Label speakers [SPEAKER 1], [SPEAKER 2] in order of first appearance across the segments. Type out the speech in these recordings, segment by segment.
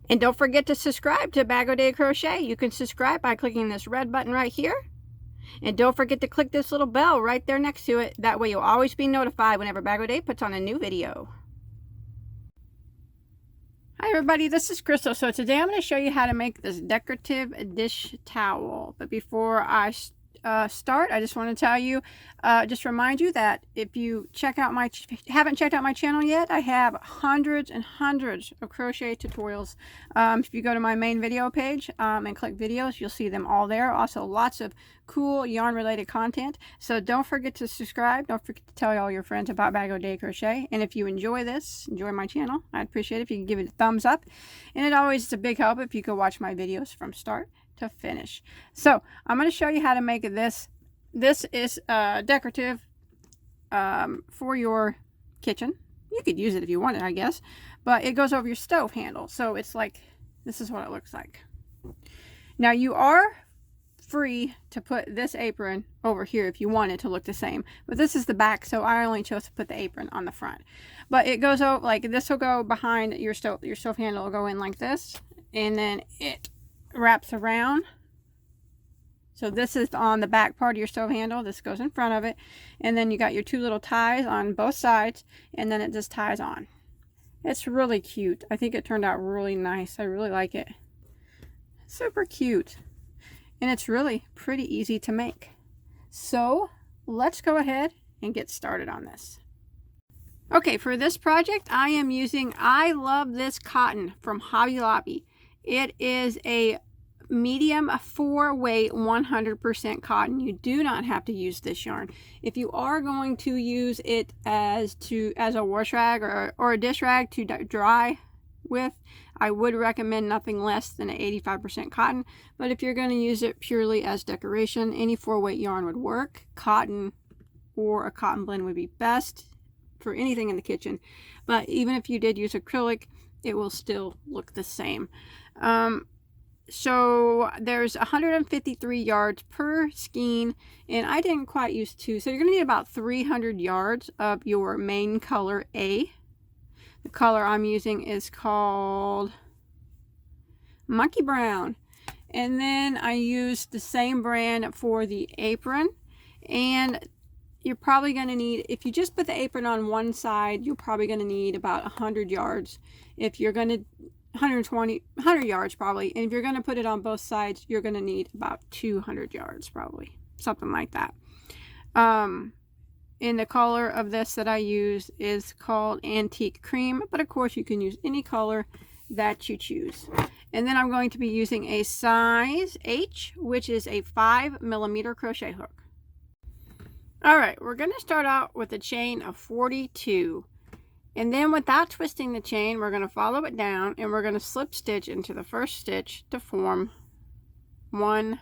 [SPEAKER 1] And don't forget to subscribe to Bagoday Crochet. You can subscribe by clicking this red button right here. And don't forget to click this little bell right there next to it. That way you'll always be notified whenever Bagoday puts on a new video. Hi everybody, this is Crystal. So today I'm going to show you how to make this decorative dish towel. But before I start, I just want to tell you, just remind you that if you haven't checked out my channel yet, I have hundreds and hundreds of crochet tutorials. If you go to my main video page and click videos, you'll see them all there. Also lots of cool yarn related content. So don't forget to subscribe. Don't forget to tell all your friends about Bagoday Crochet. And if you enjoy my channel, I'd appreciate it if you could give it a thumbs up. And it always is a big help if you could watch my videos from start to finish. So I'm going to show you how to make this. This is decorative for your kitchen. You could use it if you wanted, I guess, but it goes over your stove handle. So it's like, this is what it looks like. Now you are free to put this apron over here if you want it to look the same, but this is the back, so I only chose to put the apron on the front. But it goes over like this, will go behind your stove. Your stove handle will go in like this, and then it wraps around. So this is on the back part of your stove handle. This goes in front of it, and then you got your two little ties on both sides, and then it just ties on. It's really cute. I think it turned out really nice. I really like it. Super cute, and it's really pretty easy to make. So let's go ahead and get started on this. Okay, for this project I am using I Love This Cotton from Hobby Lobby. It is a medium 4-weight 100% cotton. You do not have to use this yarn. If you are going to use it as a wash rag or a dish rag to dry with, I would recommend nothing less than an 85% cotton. But if you're going to use it purely as decoration, any 4-weight yarn would work. Cotton or a cotton blend would be best for anything in the kitchen. But even if you did use acrylic, it will still look the same. So there's 153 yards per skein, and I didn't quite use 2, so you're going to need about 300 yards of your main color A. The color I'm using is called Monkey Brown, and then I used the same brand for the apron. And you're probably going to need, if you just put the apron on one side, you're probably going to need about 100 yards. If you're going to 100 yards probably, and if you're going to put it on both sides, you're going to need about 200 yards probably, something like that. And the color of this that I use is called Antique Cream, but of course you can use any color that you choose. And then I'm going to be using a size H, which is a 5mm crochet hook. All right, we're going to start out with a chain of 42. And then without twisting the chain, we're going to follow it down, and we're going to slip stitch into the first stitch to form one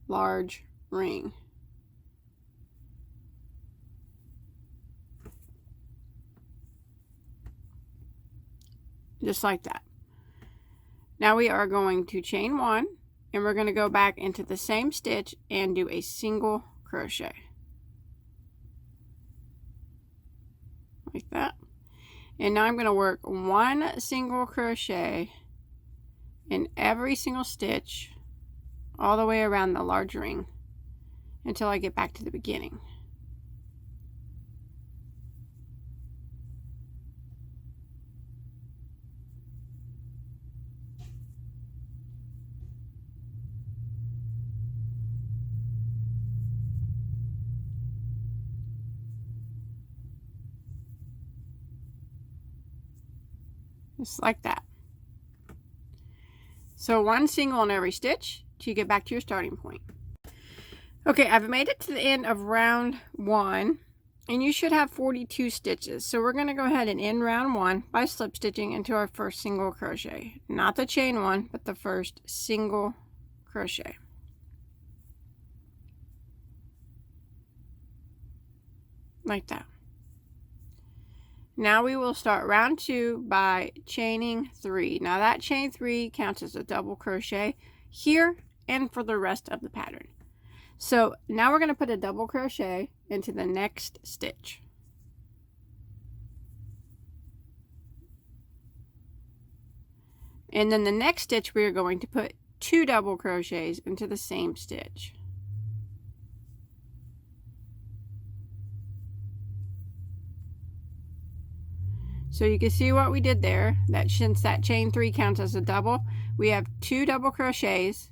[SPEAKER 1] large ring. Just like that. Now we are going to chain 1, and we're going to go back into the same stitch and do a single crochet. Like that. And now I'm going to work one single crochet in every single stitch all the way around the large ring until I get back to the beginning. Just like that. So one single in every stitch till you get back to your starting point. Okay, I've made it to the end of round 1, and you should have 42 stitches. So we're going to go ahead and end round 1 by slip stitching into our first single crochet. Not the chain one, but the first single crochet. Like that. Now we will start round 2 by chaining 3. Now that chain 3 counts as a double crochet here and for the rest of the pattern. So now we're going to put a double crochet into the next stitch. And then the next stitch we are going to put 2 double crochets into the same stitch. So you can see what we did there, that since that chain 3 counts as a double, we have 2 double crochets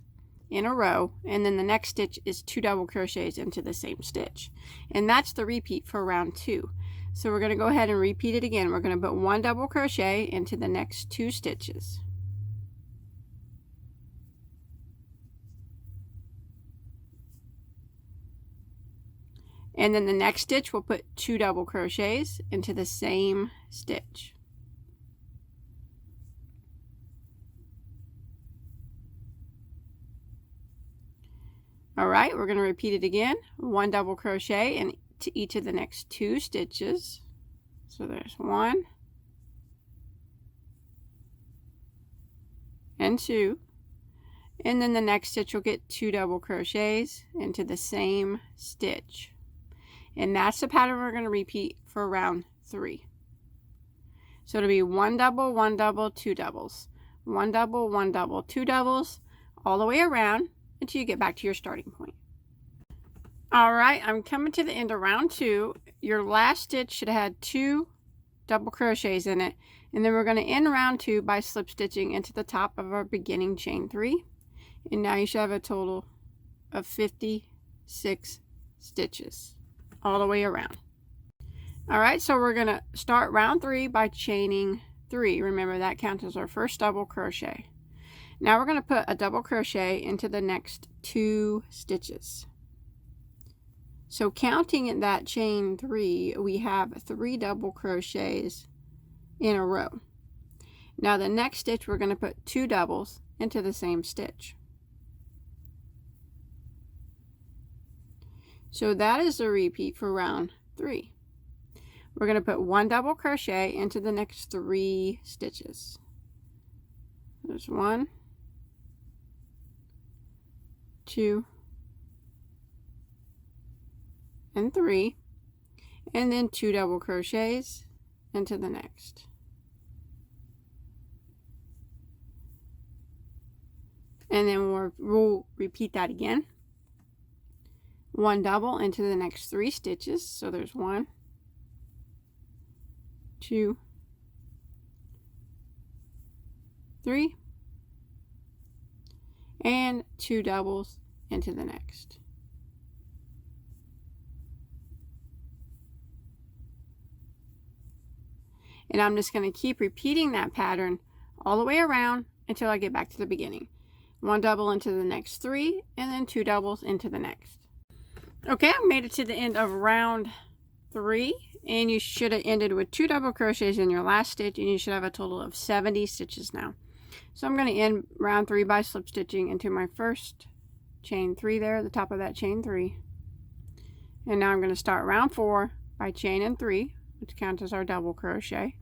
[SPEAKER 1] in a row, and then the next stitch is 2 double crochets into the same stitch. And that's the repeat for round 2. So we're going to go ahead and repeat it again. We're going to put 1 double crochet into the next 2 stitches. And then the next stitch we'll put 2 double crochets into the same stitch. All right, we're going to repeat it again. 1 double crochet into each of the next 2 stitches. So there's 1 and 2. And then the next stitch will get 2 double crochets into the same stitch. And that's the pattern we're going to repeat for round 3. So it'll be 1 double, 2 doubles. 1 double, 2 doubles, all the way around until you get back to your starting point. All right, I'm coming to the end of round 2. Your last stitch should have had 2 double crochets in it. And then we're going to end round 2 by slip stitching into the top of our beginning chain 3. And now you should have a total of 56 stitches all the way around. All right, so we're going to start round 3 by chaining 3. Remember, that counts as our first double crochet. Now we're going to put a double crochet into the next 2 stitches. So counting that chain 3, we have 3 double crochets in a row. Now the next stitch we're going to put 2 doubles into the same stitch. So that is the repeat for round 3. We're going to put 1 double crochet into the next 3 stitches. There's 1, 2, and 3, and then 2 double crochets into the next. And then we'll repeat that again. 1 double into the next 3 stitches. So there's 1, 2, 3, and 2 doubles into the next. And I'm just going to keep repeating that pattern all the way around until I get back to the beginning. 1 double into the next 3, and then 2 doubles into the next. Okay, I made it to the end of round 3, and you should have ended with 2 double crochets in your last stitch, and you should have a total of 70 stitches now. So I'm going to end round 3 by slip stitching into my first chain 3 there at the top of that chain 3. And now I'm going to start round 4 by chaining 3, which counts as our double crochet.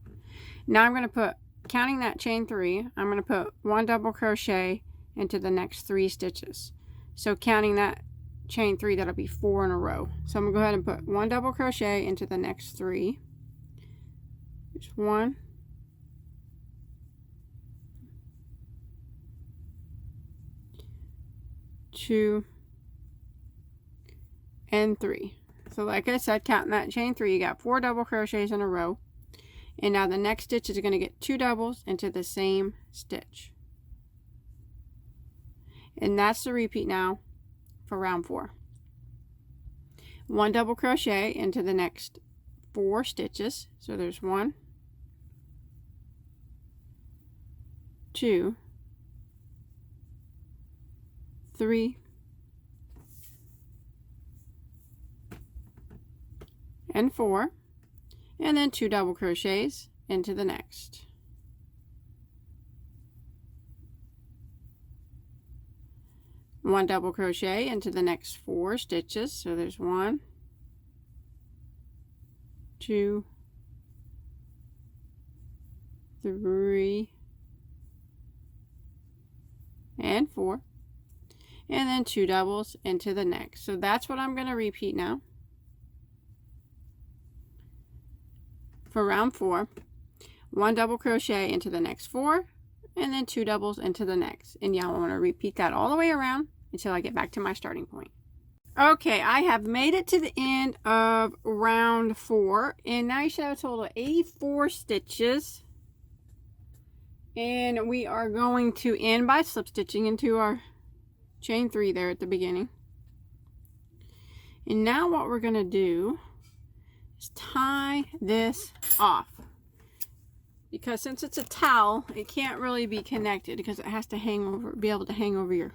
[SPEAKER 1] Now I'm going to put, counting that chain 3, I'm going to put 1 double crochet into the next 3 stitches. So counting that chain 3, that'll be 4 in a row. So I'm going to go ahead and put 1 double crochet into the next 3. There's 1, 2, and 3. So like I said, counting that chain 3, you got 4 double crochets in a row. And now the next stitch is going to get 2 doubles into the same stitch. And that's the repeat now for round 4. 1 double crochet into the next 4 stitches. So there's 1, 2, 3, and 4, and then 2 double crochets into the next. One double crochet into the next 4 stitches. So there's 1, 2, 3, and 4, and then 2 doubles into the next. So that's what I'm going to repeat now for round 4. 1 double crochet into the next 4, and then 2 doubles into the next. And yeah, I want to repeat that all the way around until I get back to my starting point. Okay, I have made it to the end of round 4, and now you should have a total of 84 stitches. And we are going to end by slip stitching into our chain 3 there at the beginning. And now what we're going to do is tie this off, because since it's a towel, it can't really be connected because it has to hang over, be able to hang over your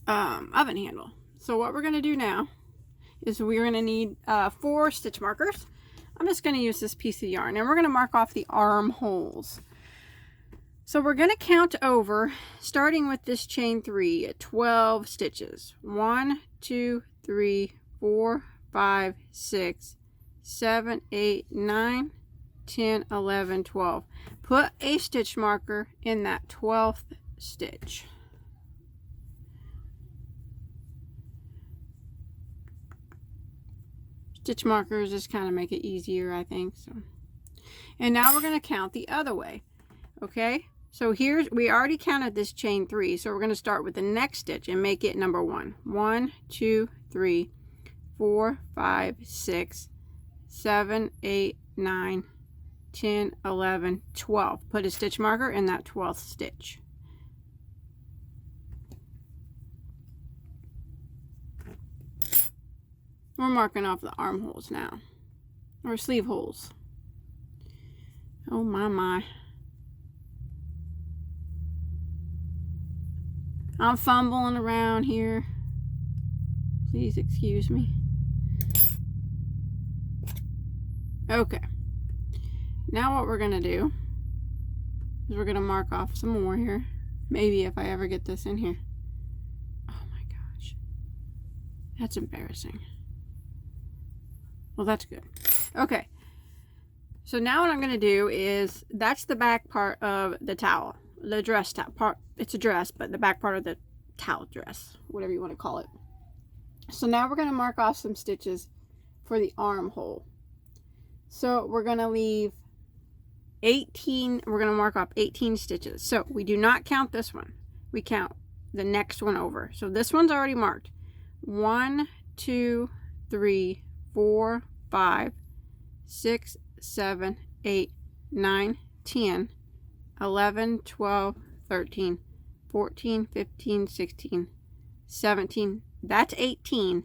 [SPEAKER 1] oven handle. So what we're going to do now is we're going to need 4 stitch markers. I'm just going to use this piece of yarn, and we're going to mark off the armholes. So we're going to count over, starting with this chain 3, 12 stitches. 1, 2, 3, 4, 5, 6, 7, 8, 9, 10, 11, 12. Put a stitch marker in that 12th stitch. Stitch markers just kind of make it easier, I think. So, and now we're going to count the other way. Okay, so here's, we already counted this chain 3, so we're going to start with the next stitch and make it number 1. 1, 2, 3, 4, 5, 6, 7, 8, 9, 10, 11, 12. Put a stitch marker in that 12th stitch. We're marking off the armholes now, or sleeve holes. Oh my. I'm fumbling around here. Please excuse me. Okay. Now what we're going to do is we're going to mark off some more here. Maybe if I ever get this in here. Oh my gosh. That's embarrassing. Well, that's good. Okay. So now what I'm going to do is, that's the back part of the towel. The dress part. It's a dress, but the back part of the towel dress. Whatever you want to call it. So now we're going to mark off some stitches for the armhole. So we're going to leave 18. We're going to mark off 18 stitches. So we do not count this one. We count the next one over. So this one's already marked. 1, 2, 3, 4, 5, 6, 7, 8, 9, 10, 11, 12, 13, 14, 15, 16, 17. That's 18.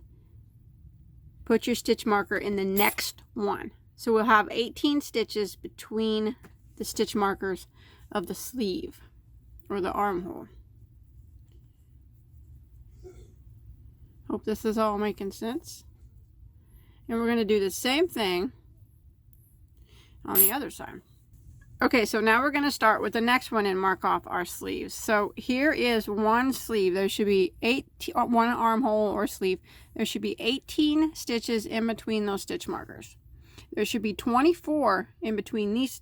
[SPEAKER 1] Put your stitch marker in the next one. So we'll have 18 stitches between the stitch markers of the sleeve or the armhole. Hope this is all making sense. And we're going to do the same thing on the other side. Okay, so now we're going to start with the next one and mark off our sleeves. So here is one sleeve. There should be one armhole or sleeve. There should be 18 stitches in between those stitch markers. There should be 24 in between these,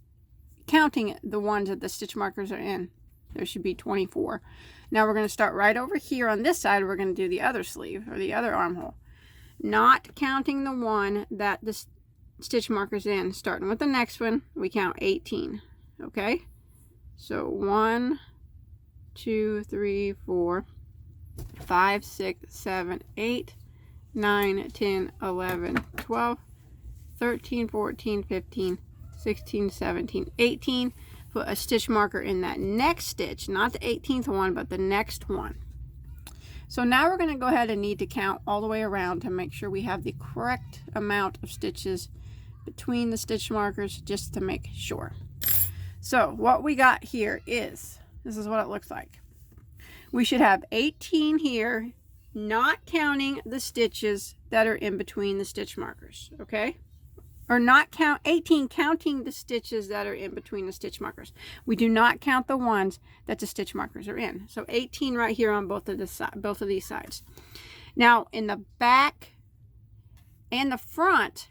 [SPEAKER 1] counting the ones that the stitch markers are in. There should be 24. Now we're going to start right over here on this side. We're going to do the other sleeve or the other armhole, not counting the one that the stitch marker's in. Starting with the next one, we count 18. Okay, so 1, 2, 3, 4, 5, 6, 7, 8, 9, 10, 11, 12, 13, 14, 15, 16, 17, 18. Put a stitch marker in that next stitch, not the 18th one, but the next one. So now we're going to go ahead and need to count all the way around to make sure we have the correct amount of stitches between the stitch markers, just to make sure. So what we got here is, this is what it looks like. We should have 18 here, not counting the stitches that are in between the stitch markers, okay? Or not count 18, counting the stitches that are in between the stitch markers. We do not count the ones that the stitch markers are in. So 18 right here on both of these sides. Now in the back and the front,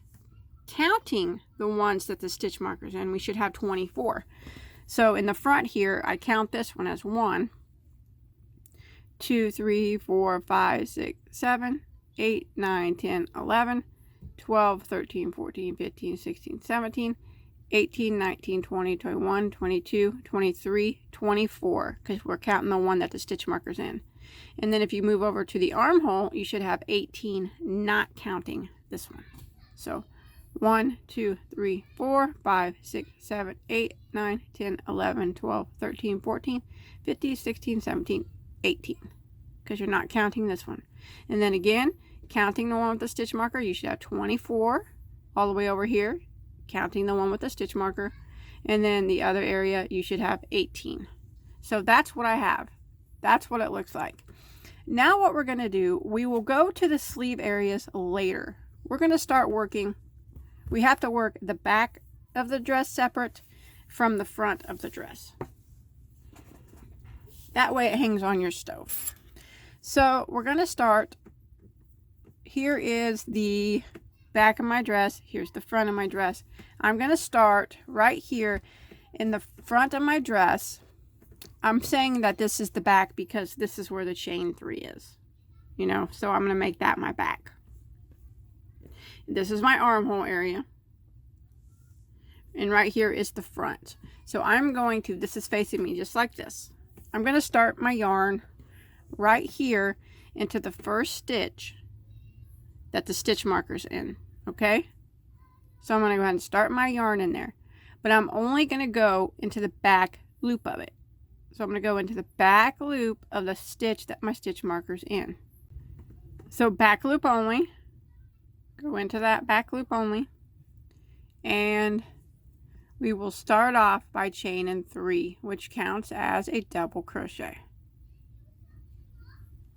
[SPEAKER 1] counting the ones that the stitch markers in, we should have 24. So in the front here, I count this one as 1, 2, 3, 4, 5, 6, 7, 8, 9, 10, 11, 12, 13, 14, 15, 16, 17, 18, 19, 20, 21, 22, 23, 24, because we're counting the one that the stitch marker's in. And then if you move over to the armhole, you should have 18, not counting this one. So 1, 2, 3, 4, 5, 6, 7, 8, 9, 10, 11, 12, 13, 14, 15, 16, 17, 18, because you're not counting this one. And then again, counting the one with the stitch marker, you should have 24 all the way over here, counting the one with the stitch marker, and then the other area you should have 18. So that's what I have. That's what it looks like. Now what we're going to do, we will go to the sleeve areas later. We're going to start working, we have to work the back of the dress separate from the front of the dress. That way it hangs on your stove. So we're going to start, here is the back of my dress, here's the front of my dress. I'm going to start right here in the front of my dress. I'm saying that this is the back because this is where the chain 3 is, you know, so I'm going to make that my back. This is my armhole area, and right here is the front. So I'm going to, this is facing me just like this. I'm going to start my yarn right here into the first stitch that the stitch marker's in, okay? So I'm going to go ahead and start my yarn in there, but I'm only going to go into the back loop of it. So I'm going to go into the back loop of the stitch that my stitch marker's in. So back loop only, go into that back loop only, and we will start off by chaining 3, which counts as a double crochet.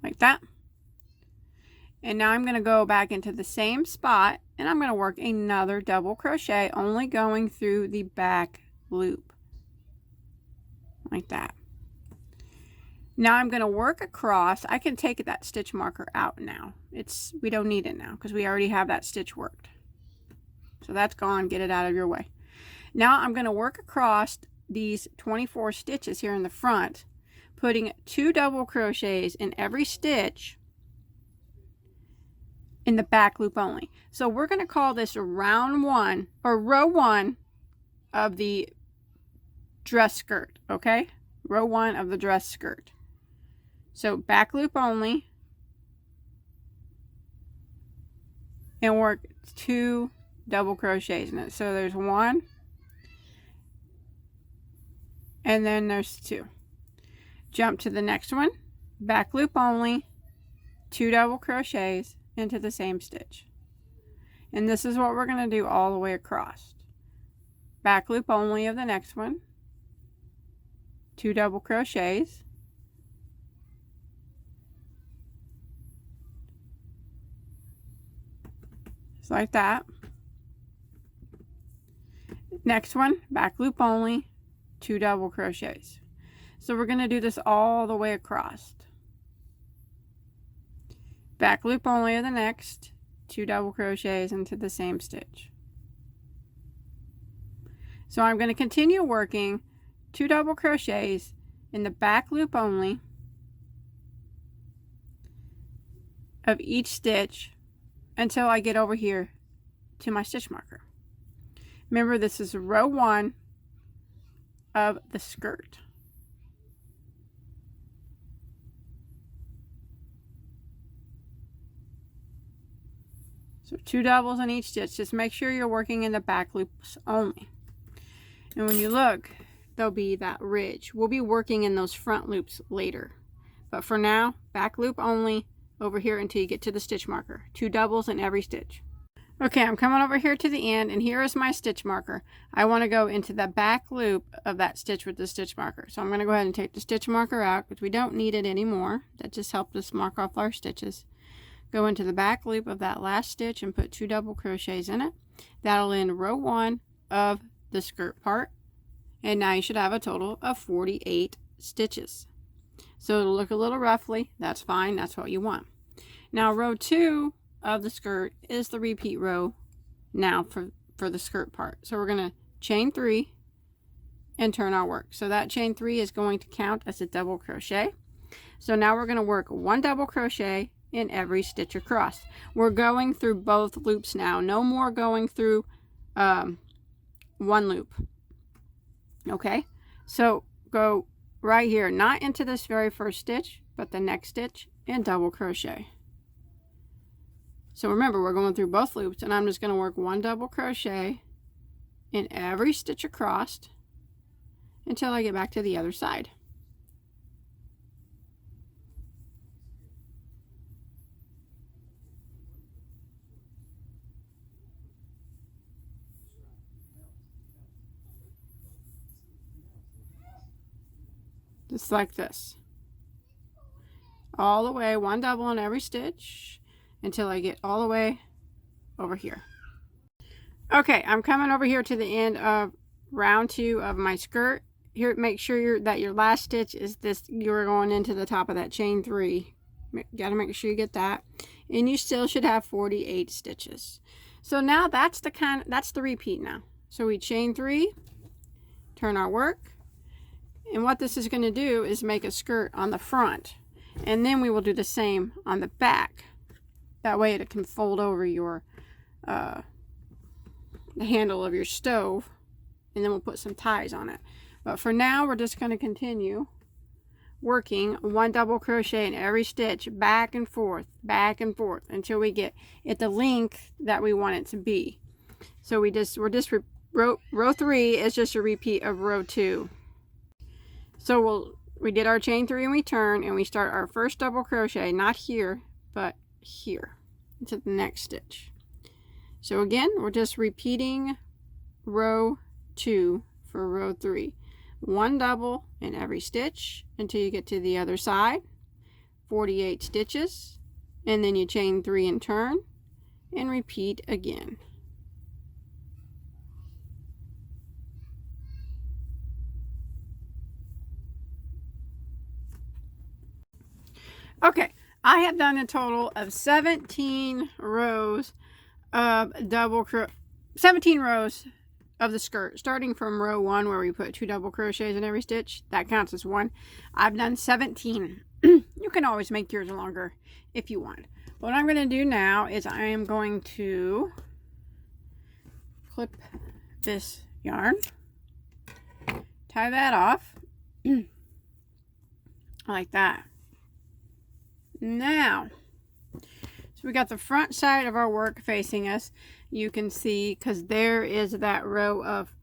[SPEAKER 1] Like that. And now I'm going to go back into the same spot and I'm going to work another double crochet, only going through the back loop. Like that. Now I'm going to work across. I can take that stitch marker out now. We don't need it now because we already have that stitch worked. So that's gone. Get it out of your way. Now I'm going to work across these 24 stitches here in the front, putting 2 double crochets in every stitch in the back loop only. So we're going to call this round 1 or row 1 of the dress skirt, okay? Row 1 of the dress skirt. So back loop only, and work 2 double crochets in it. So there's 1 and then there's 2. Jump to the next one, back loop only, 2 double crochets into the same stitch. And this is what we're going to do all the way across. Back loop only of the next one, 2 double crochets, just like that. Next one, back loop only, 2 double crochets. So we're going to do this all the way across. Back loop only of the next, 2 double crochets into the same stitch. So I'm going to continue working 2 double crochets in the back loop only of each stitch until I get over here to my stitch marker. Remember, this is row 1 of the skirt. So 2 doubles in each stitch. Just make sure you're working in the back loops only. And when you look, there'll be that ridge. We'll be working in those front loops later. But for now, back loop only over here until you get to the stitch marker. 2 doubles in every stitch. Okay, I'm coming over here to the end, and here is my stitch marker. I want to go into the back loop of that stitch with the stitch marker. So I'm going to go ahead and take the stitch marker out because we don't need it anymore. That just helped us mark off our stitches. Go into the back loop of that last stitch and put 2 double crochets in it. That'll end row 1 of the skirt part. And now you should have a total of 48 stitches. So it'll look a little roughly. That's fine. That's what you want. Now row 2 of the skirt is the repeat row now for the skirt part. So we're going to chain 3 and turn our work. So that chain 3 is going to count as a double crochet. So now we're going to work 1 double crochet in every stitch across. We're going through both loops now. No more going through 1 loop. Okay, so go right here, not into this very first stitch, but the next stitch, and double crochet. So remember, we're going through both loops, and I'm just going to work 1 double crochet in every stitch across until I get back to the other side. Just like this. All the way, 1 double in every stitch until I get all the way over here. Okay, I'm coming over here to the end of round 2 of my skirt. Here, make sure that your last stitch is this, you're going into the top of that chain 3. Got to make sure you get that. And you still should have 48 stitches. So now that's the repeat now. So we chain 3, turn our work, and what this is going to do is make a skirt on the front, and then we will do the same on the back. That way it can fold over your the handle of your stove, and then we'll put some ties on it. But for now, we're just going to continue working 1 double crochet in every stitch, back and forth until we get at the length that we want it to be. So row 3 is just a repeat of row 2. So we did our chain 3 and we turn, and we start our first double crochet, not here, but here, into the next stitch. So again, we're just repeating row 2 for row 3. 1 double in every stitch until you get to the other side, 48 stitches, and then you chain 3 and turn, and repeat again. Okay, I have done a total of 17 rows of 17 rows of the skirt, starting from row 1 where we put 2 double crochets in every stitch. That counts as 1. I've done 17. You can always make yours longer if you want. What I'm going to do now is I am going to clip this yarn, tie that off like that. Now, so we got the front side of our work facing us. You can see, because there is that row of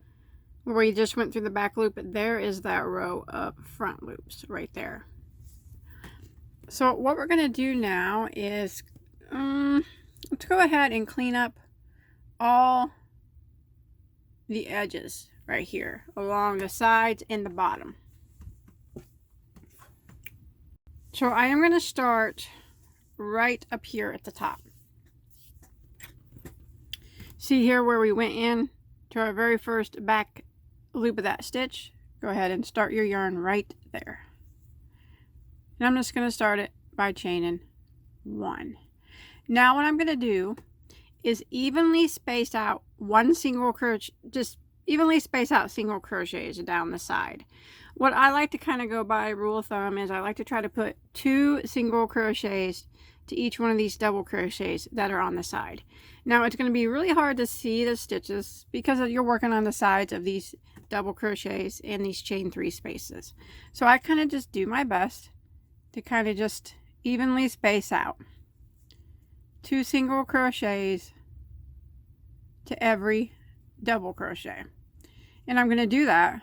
[SPEAKER 1] where you just went through the back loop, but there is that row of front loops right there. So what we're going to do now is let's go ahead and clean up all the edges right here along the sides and the bottom. So I am going to start right up here at the top. See here where we went in to our very first back loop of that stitch? Go ahead and start your yarn right there. And I'm just going to start it by chaining 1. Now what I'm going to do is evenly space out one single crochet, just evenly space out single crochets down the side. What I like to kind of go by rule of thumb is I like to try to put 2 single crochets to each one of these double crochets that are on the side. Now it's going to be really hard to see the stitches because you're working on the sides of these double crochets and these chain 3 spaces. So I kind of just do my best to kind of just evenly space out 2 single crochets to every double crochet. And I'm going to do that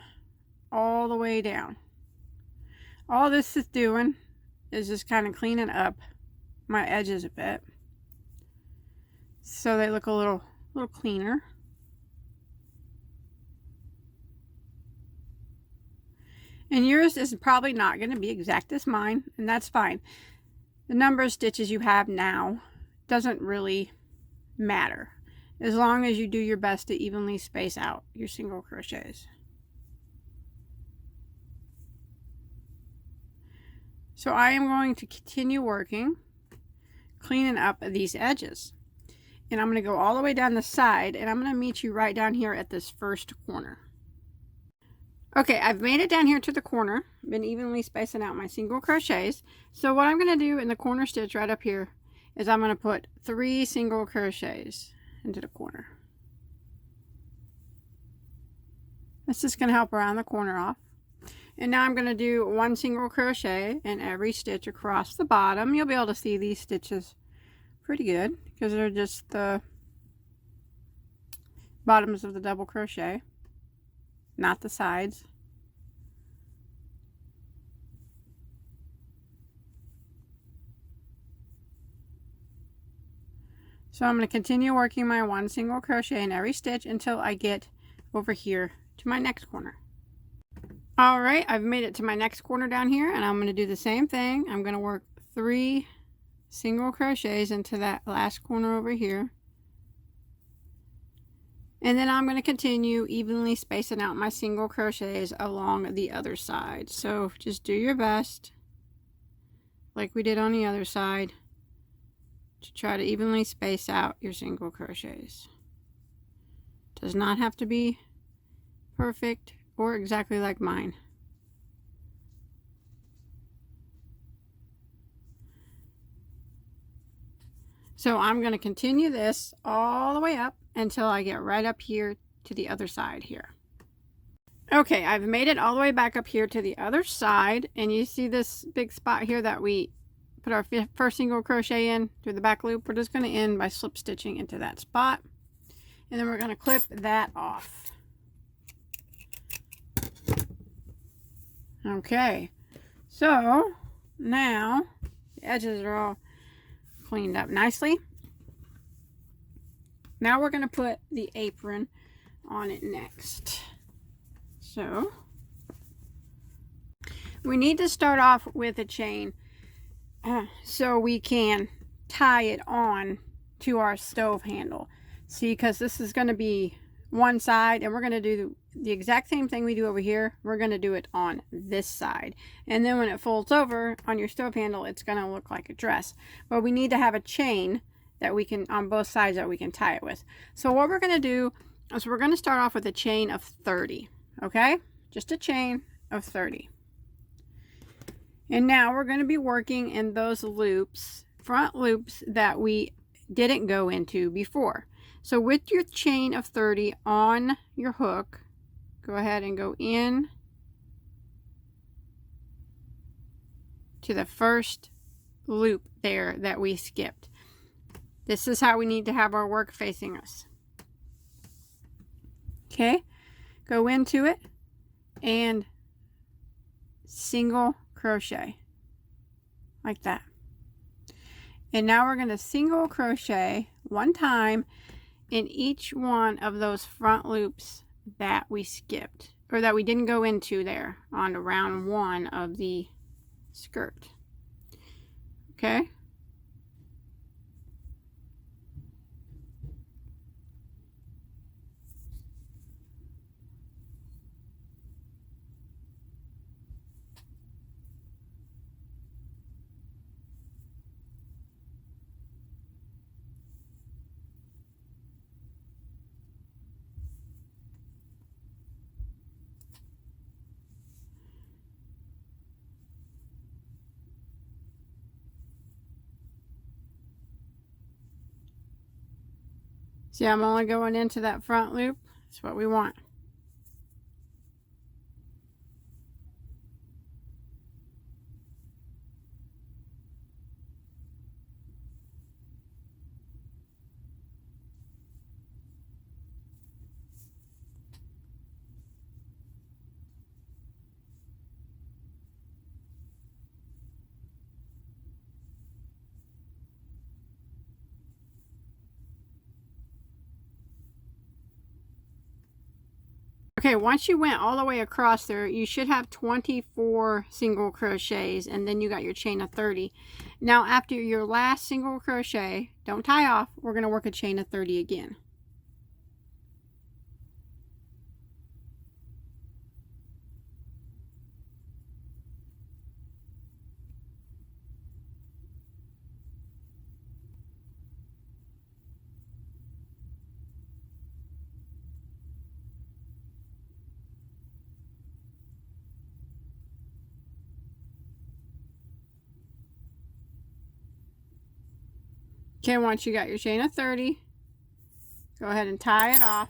[SPEAKER 1] all the way down. All this is doing is just kind of cleaning up my edges a bit so they look a little cleaner. And yours is probably not going to be exact as mine, and that's fine. The number of stitches you have now doesn't really matter as long as you do your best to evenly space out your single crochets. So I am going to continue working, cleaning up these edges. And I'm going to go all the way down the side, and I'm going to meet you right down here at this first corner. Okay, I've made it down here to the corner, been evenly spacing out my single crochets. So what I'm going to do in the corner stitch right up here is I'm going to put 3 single crochets into the corner. This is going to help around the corner off. And now I'm going to do 1 single crochet in every stitch across the bottom. You'll be able to see these stitches pretty good because they're just the bottoms of the double crochet, not the sides. So I'm going to continue working my 1 single crochet in every stitch until I get over here to my next corner. All right, I've made it to my next corner down here, and I'm going to do the same thing. I'm going to work 3 single crochets into that last corner over here. And then I'm going to continue evenly spacing out my single crochets along the other side. So just do your best, like we did on the other side, to try to evenly space out your single crochets. Does not have to be perfect or exactly like mine. So I'm going to continue this all the way up until I get right up here to the other side here. Okay, I've made it all the way back up here to the other side, and you see this big spot here that we put our first single crochet in through the back loop. We're just going to end by slip stitching into that spot, and then we're going to clip that off. Okay, so now the edges are all cleaned up nicely. Now we're going to put the apron on it next. So we need to start off with a chain so we can tie it on to our stove handle. See, because this is going to be one side, and we're going to do the exact same thing we do over here. We're going to do it on this side, and then when it folds over on your stove handle, it's going to look like a dress. But we need to have a chain that we can, on both sides, that we can tie it with. So what we're going to do is we're going to start off with a chain of 30. Okay, just a chain of 30. And now we're going to be working in those loops, front loops that we didn't go into before. So with your chain of 30 on your hook, go ahead and go in to the first loop there that we skipped. This is how we need to have our work facing us. Okay, go into it and single crochet like that. And now we're going to single crochet one time in each one of those front loops that we skipped, or that we didn't go into there on round 1 of the skirt. Okay, see, I'm only going into that front loop. That's what we want. Okay, once you went all the way across there, you should have 24 single crochets, and then you got your chain of 30. Now after your last single crochet, don't tie off, we're going to work a chain of 30 again. Okay, once you got your chain of 30, go ahead and tie it off.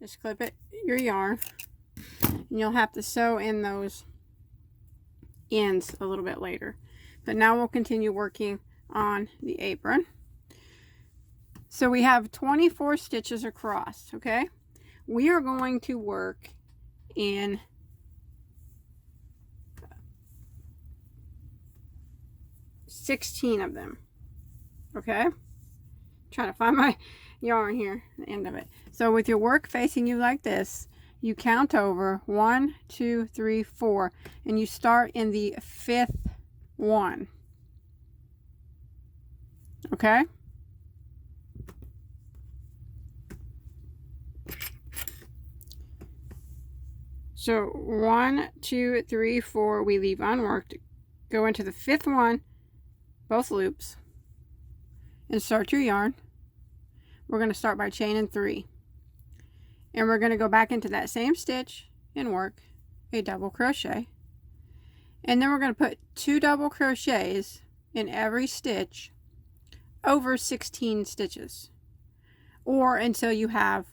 [SPEAKER 1] just clip it your yarn, and you'll have to sew in those ends a little bit later. But now we'll continue working on the apron. So we have 24 stitches across, okay? We are going to work in 16 of them, okay? Trying to find my yarn here, the end of it. So with your work facing you like this, you count over 1, 2, 3, 4, and you start in the 5th one, okay? So 1, 2, 3, 4, we leave unworked, go into the 5th one, both loops, and start your yarn. We're going to start by chaining 3, and we're going to go back into that same stitch and work a double crochet, and then we're going to put 2 double crochets in every stitch over 16 stitches, or until you have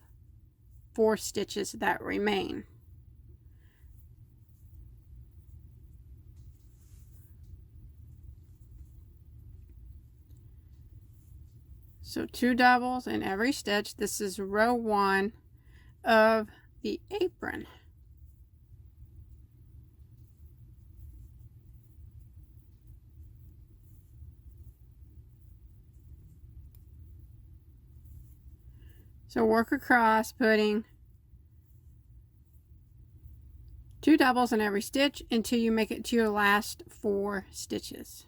[SPEAKER 1] 4 stitches that remain. So 2 doubles in every stitch. This is row 1 of the apron. So work across, putting 2 doubles in every stitch until you make it to your last 4 stitches.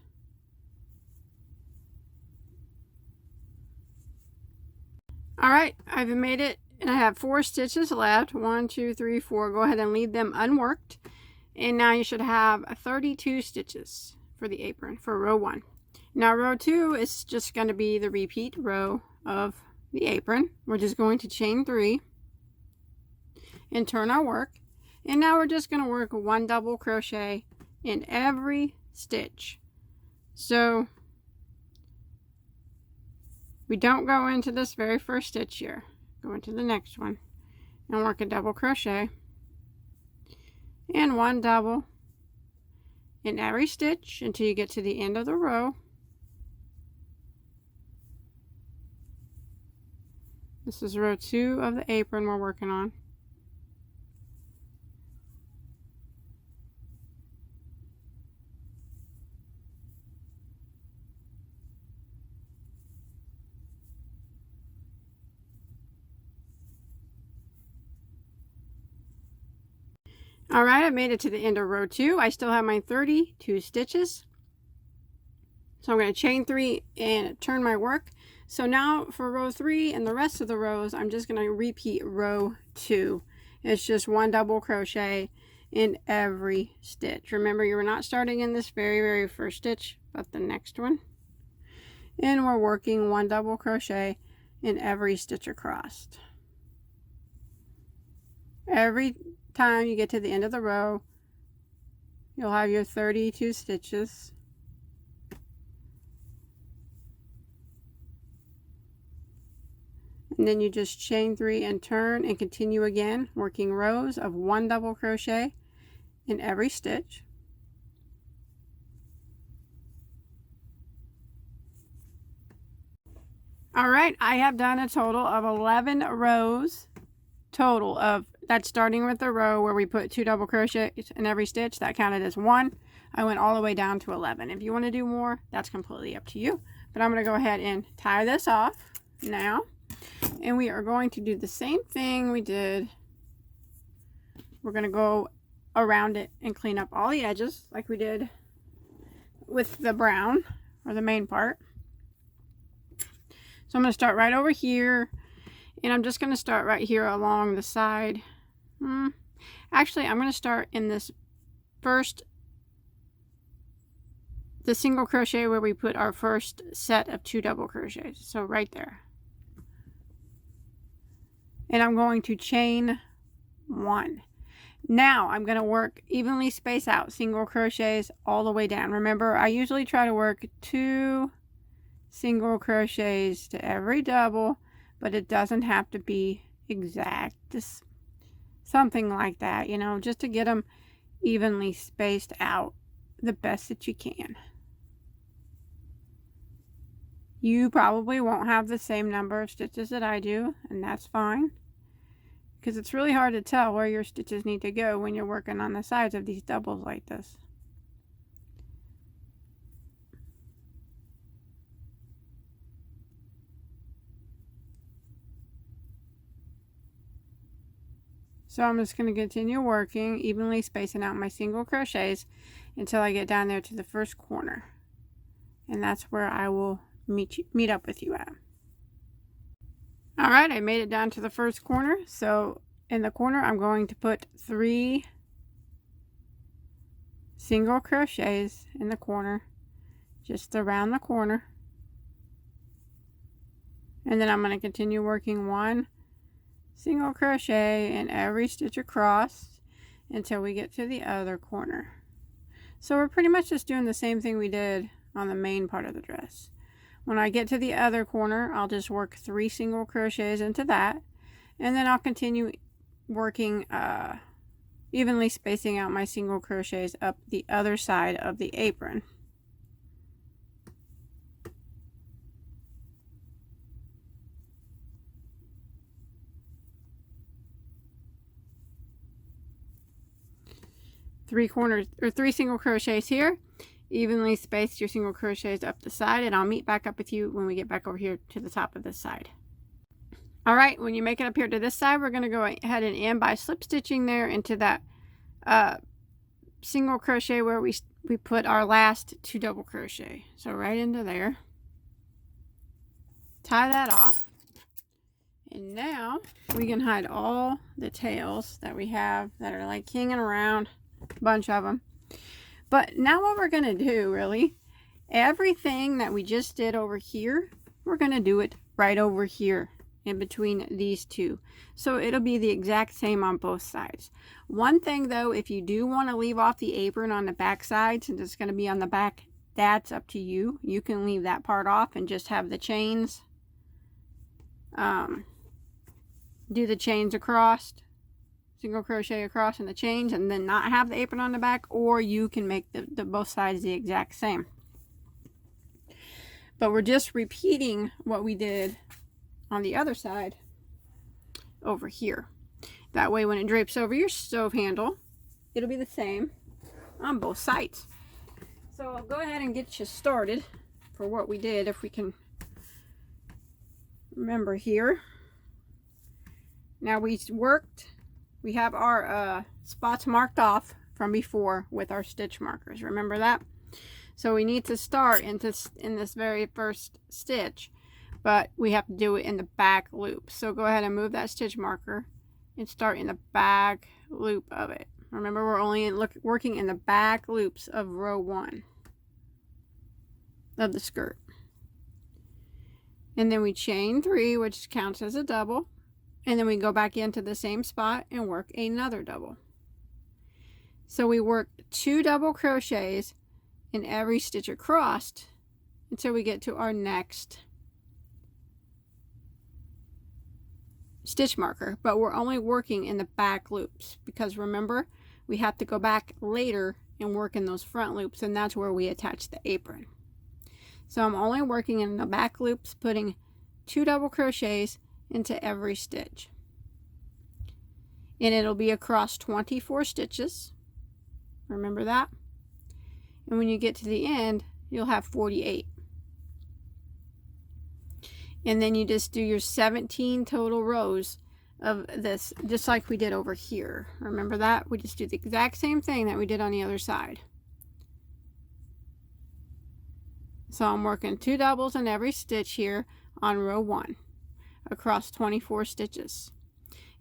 [SPEAKER 1] Alright, I've made it, and I have 4 stitches left. 1, 2, 3, 4. Go ahead and leave them unworked. And now you should have 32 stitches for the apron for row 1. Now row 2 is just going to be the repeat row of the apron. We're just going to chain 3 and turn our work. And now we're just going to work 1 double crochet in every stitch. So we don't go into this very first stitch here. Go into the next one and work a double crochet and 1 double in every stitch until you get to the end of the row. This is row 2 of the apron we're working on. Alright, I made it to the end of row 2. I still have my 32 stitches. So I'm going to chain 3 and turn my work. So now for row 3 and the rest of the rows, I'm just going to repeat row 2. It's just 1 double crochet in every stitch. Remember, you're not starting in this very first stitch, but the next one. And we're working 1 double crochet in every stitch across. Every time you get to the end of the row, you'll have your 32 stitches. And then you just chain 3 and turn and continue again, working rows of 1 double crochet in every stitch. Alright, I have done a total of 11 rows total of, that's starting with the row where we put 2 double crochets in every stitch. That counted as 1. I went all the way down to 11. If you want to do more, that's completely up to you. But I'm going to go ahead and tie this off now. And we are going to do the same thing we did. We're going to go around it and clean up all the edges like we did with the brown, or the main part. So I'm going to start right over here, and I'm just going to start right here along the side. Actually, I'm going to start in this first, the single crochet where we put our first set of 2 double crochets. So right there. And I'm going to chain 1. Now I'm going to work evenly spaced out single crochets all the way down. Remember, I usually try to work 2 single crochets to every double, but it doesn't have to be exact, just something like that, you know, just to get them evenly spaced out the best that you can. You probably won't have the same number of stitches that I do, and that's fine, because it's really hard to tell where your stitches need to go when you're working on the sides of these doubles like this. So I'm just going to continue working, evenly spacing out my single crochets until I get down there to the first corner. And that's where I will meet up with you at. Alright, I made it down to the first corner. So in the corner, I'm going to put 3 single crochets in the corner, just around the corner. And then I'm going to continue working 1 single crochet in every stitch across until we get to the other corner. So we're pretty much just doing the same thing we did on the main part of the dress. When I get to the other corner, I'll just work 3 single crochets into that, and then I'll continue working evenly spacing out my single crochets up the other side of the apron. Three single crochets here, evenly space your single crochets up the side, and I'll meet back up with you when we get back over here to the top of this side. All right, when you make it up here to this side, we're going to go ahead and end by slip stitching there into that single crochet where we put our last 2 double crochet. So right into there, tie that off, and now we can hide all the tails that we have that are like hanging around. Bunch of them. But now what we're going to do, really, everything that we just did over here, we're going to do it right over here in between these two. So it'll be the exact same on both sides. One thing though, if you do want to leave off the apron on the back side, since it's going to be on the back, that's up to you. You can leave that part off and just have the chains, do the chains across, single crochet across in the chains, and then not have the apron on the back, or you can make the both sides the exact same. But we're just repeating what we did on the other side over here. That way when it drapes over your stove handle, it'll be the same on both sides. So I'll go ahead and get you started for what we did, if we can remember here. Now we have our spots marked off from before with our stitch markers. Remember that? So we need to start in this very first stitch, but we have to do it in the back loop. So go ahead and move that stitch marker and start in the back loop of it. Remember, we're only working in the back loops of row 1 of the skirt. And then we chain 3, which counts as a double. And then we go back into the same spot and work another double. So we work 2 double crochets in every stitch across until we get to our next stitch marker. But we're only working in the back loops, because remember, we have to go back later and work in those front loops, and that's where we attach the apron. So I'm only working in the back loops, putting 2 double crochets into every stitch, and it'll be across 24 stitches. Remember that? And when you get to the end, you'll have 48. And then you just do your 17 total rows of this, just like we did over here. Remember that? We just do the exact same thing that we did on the other side. So I'm working 2 doubles in every stitch here on row 1 across 24 stitches.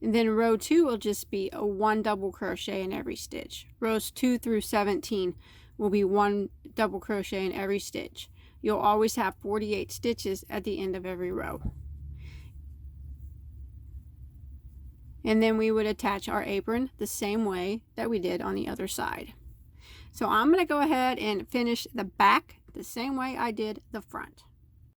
[SPEAKER 1] And then row 2 will just be a 1 double crochet in every stitch. Rows 2 through 17 will be 1 double crochet in every stitch. You'll always have 48 stitches at the end of every row. And then we would attach our apron the same way that we did on the other side. So I'm going to go ahead and finish the back the same way I did the front.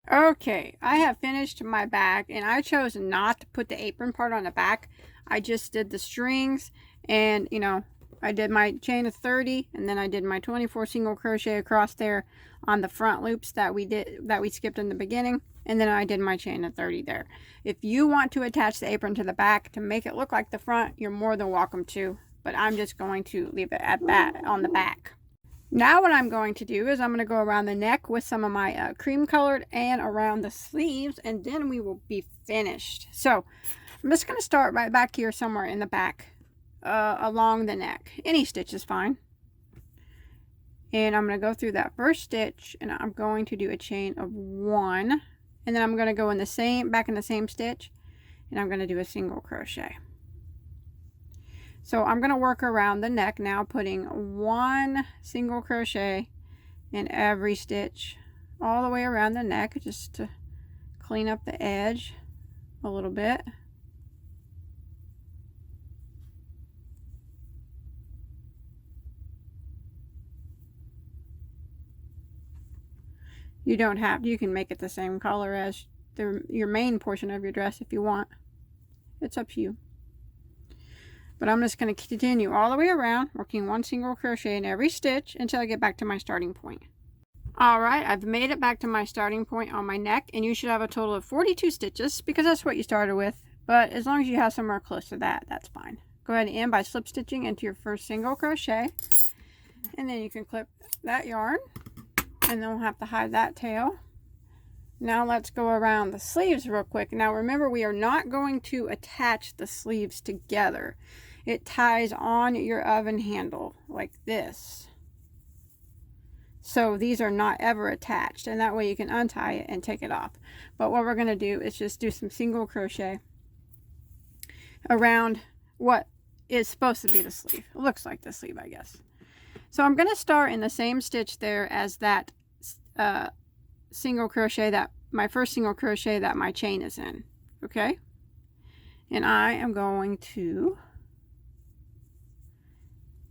[SPEAKER 1] Okay, I have finished my bag, and I chose not to put the apron part on the back. I just did the strings, and you know, I did my chain of 30, and then I did my 24 single crochet across there on the front loops that we skipped in the beginning, and then I did my chain of 30 there. If you want to attach the apron to the back to make it look like the front, you're more than welcome to, but I'm just going to leave it at that on the back. Now what I'm going to do is I'm going to go around the neck with some of my cream colored and around the sleeves, and then we will be finished. So I'm just going to start right back here somewhere in the back along the neck. Any stitch is fine. And I'm going to go through that first stitch, and I'm going to do a chain of 1, and then I'm going to go in the same back in the same stitch, and I'm going to do a single crochet. So I'm going to work around the neck now, putting 1 single crochet in every stitch all the way around the neck, just to clean up the edge a little bit. You don't have, you can make it the same color as your main portion of your dress if you want. It's up to you. But I'm just going to continue all the way around, working 1 single crochet in every stitch until I get back to my starting point. Alright, I've made it back to my starting point on my neck, and you should have a total of 42 stitches because that's what you started with. But as long as you have somewhere close to that, that's fine. Go ahead and end by slip stitching into your first single crochet, and then you can clip that yarn, and then we'll have to hide that tail. Now let's go around the sleeves real quick. Now remember, we are not going to attach the sleeves together. It ties on your oven handle like this. So these are not ever attached, and that way you can untie it and take it off. But what we're going to do is just do some single crochet around what is supposed to be the sleeve. It looks like the sleeve, I guess. So I'm going to start in the same stitch there as that single crochet, that my first single crochet that my chain is in. Okay, and I am going to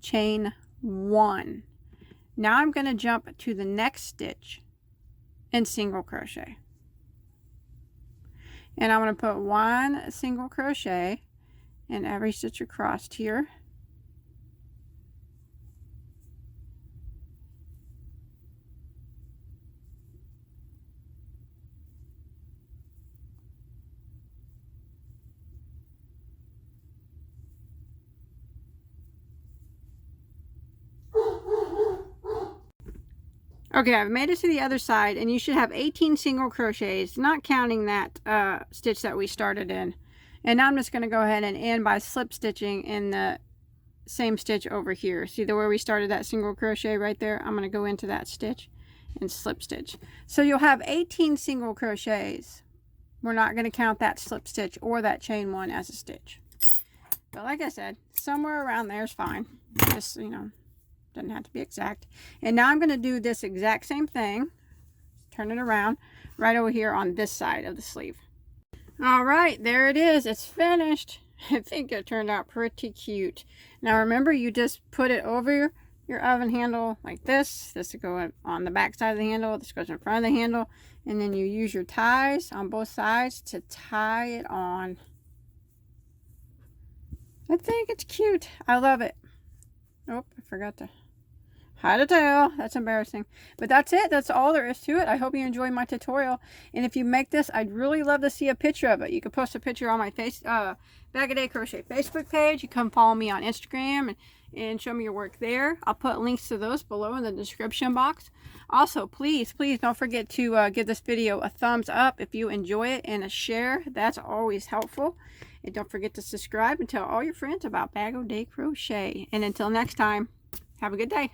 [SPEAKER 1] chain 1. Now I'm going to jump to the next stitch and single crochet, and I'm going to put 1 single crochet in every stitch across here. Okay, I've made it to the other side, and you should have 18 single crochets, not counting that stitch that we started in. And now I'm just going to go ahead and end by slip stitching in the same stitch over here. See where we started that single crochet right there? I'm going to go into that stitch and slip stitch. So you'll have 18 single crochets. We're not going to count that slip stitch or that chain 1 as a stitch. But like I said, somewhere around there is fine. Just, you know, doesn't have to be exact. And now I'm going to do this exact same thing. Turn it around right over here on this side of the sleeve. All right, there it is. It's finished. I think it turned out pretty cute. Now remember, you just put it over your oven handle like this. This will go on the back side of the handle. This goes in front of the handle. And then you use your ties on both sides to tie it on. I think it's cute. I love it. Oh, I forgot to hide a tail. That's embarrassing. But that's it. That's all there is to it. I hope you enjoyed my tutorial. And if you make this, I'd really love to see a picture of it. You can post a picture on my Bagoday Crochet Facebook page. You come follow me on Instagram and show me your work there. I'll put links to those below in the description box. Also, please don't forget to give this video a thumbs up if you enjoy it, and a share. That's always helpful. And don't forget to subscribe and tell all your friends about Bagoday Crochet. And until next time, have a good day.